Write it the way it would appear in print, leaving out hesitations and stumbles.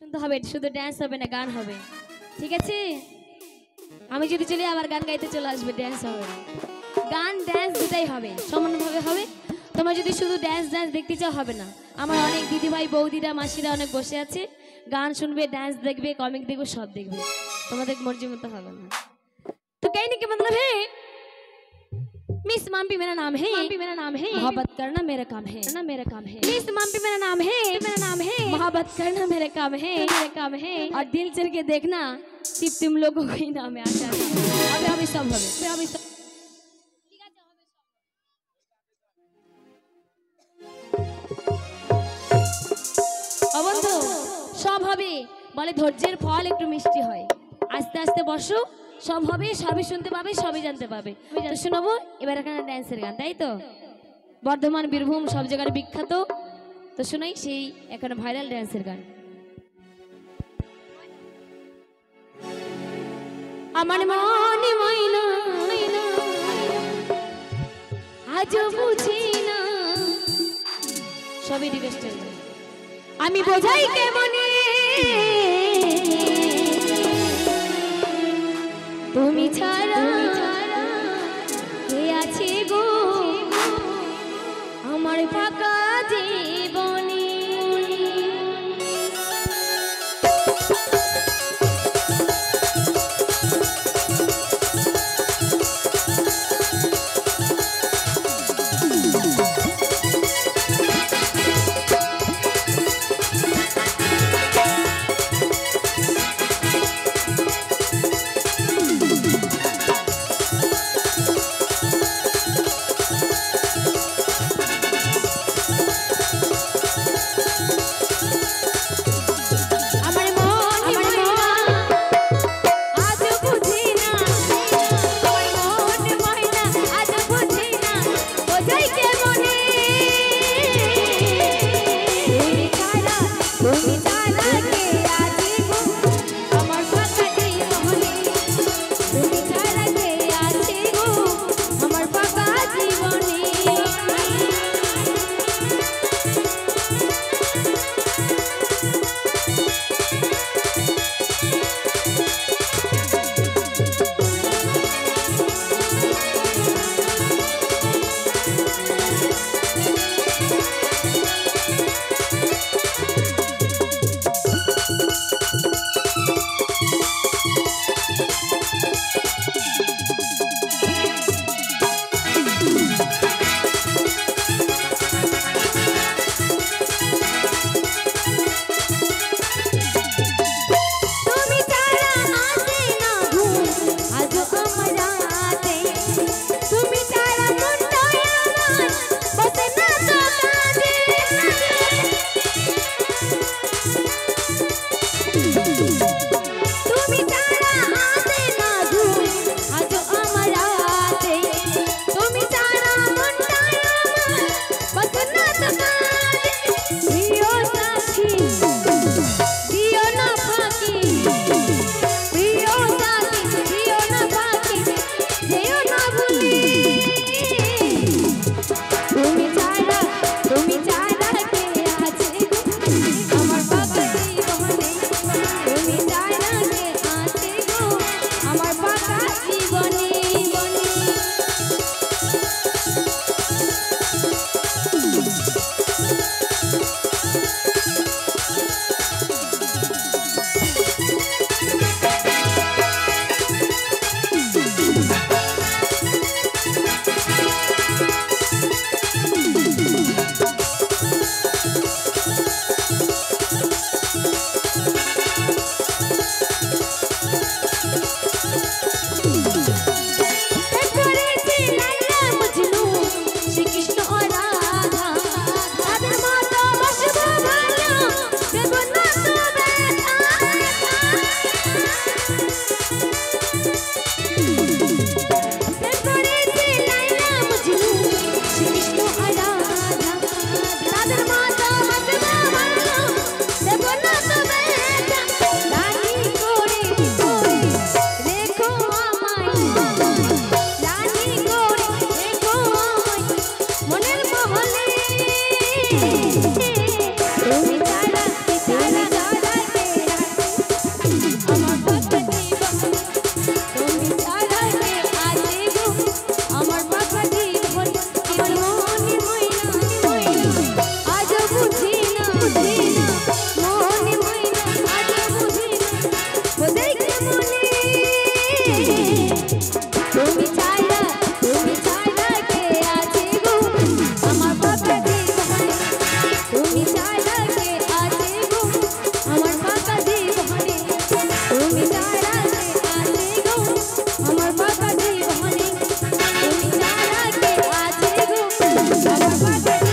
শুনতে হবে, শুধু ড্যান্স হবে না, গান হবে, ঠিক আছে? আমি যদি চলি আবার গান গাইতে চলে আসবে, ড্যান্স হবে না। গান ড্যান্স দুটাই হবে, সমানভাবে হবে। তোমরা যদি শুধু ড্যান্স ড্যান্স দেখতে চাও হবে না। আমার অনেক দিদিভাই বৌদিরা মাসিরা অনেক বসে আছে, গান শুনবে, ড্যান্স দেখবে, কমিক দেখবে, সব দেখবে। তোমাদের মর্জি মতো হবে না। तो कहने के मतलब है मिस माम्पी मेरा नाम है, मोहब्बत करना मेरा काम है, मिस माम्पी मेरा नाम है, मोहब्बत करना मेरा काम है, और दिल चल के देखना सिर्फ तुम लोगों को ही नाम है। आशा अबे अभी सब হবে, अभी सब বন্ধু সব হবে বলে, ধৈর্যের ফল একটু মিষ্টি হয়। আস্তে আস্তে বসো, সব হবে, সবই শুনতে পাবে, সবই জানতে পাবে। তো শোনাবো এবার এখানে ড্যান্সের গান, তাই তো? বর্ধমান বীরভূম সব জায়গার বিখ্যাত। তো শোনাই সেই এখানে ভাইরাল ড্যান্সের গান। আমার মনে ময়না আজ বুঝি না, সবই রিকোয়েস্টের গান। আমি বোঝাই কেমনে তুমি ছাড়া কে আছে গো আমার ফাঁকা জীবনে। বুঝি না মনে মইনা আজ বুঝি না ও দেখে মনে তুমি ছাইরা কে আছে গো আমার ফাঁকা জীবনে তুমি ছাইরা কে আছে গো আমার ফাঁকা জীবনে তুমি ছাইরা কে আছে গো আমার ফাঁকা জীবনে তুমি ছাইরা কে আছে গো আমার ফাঁকা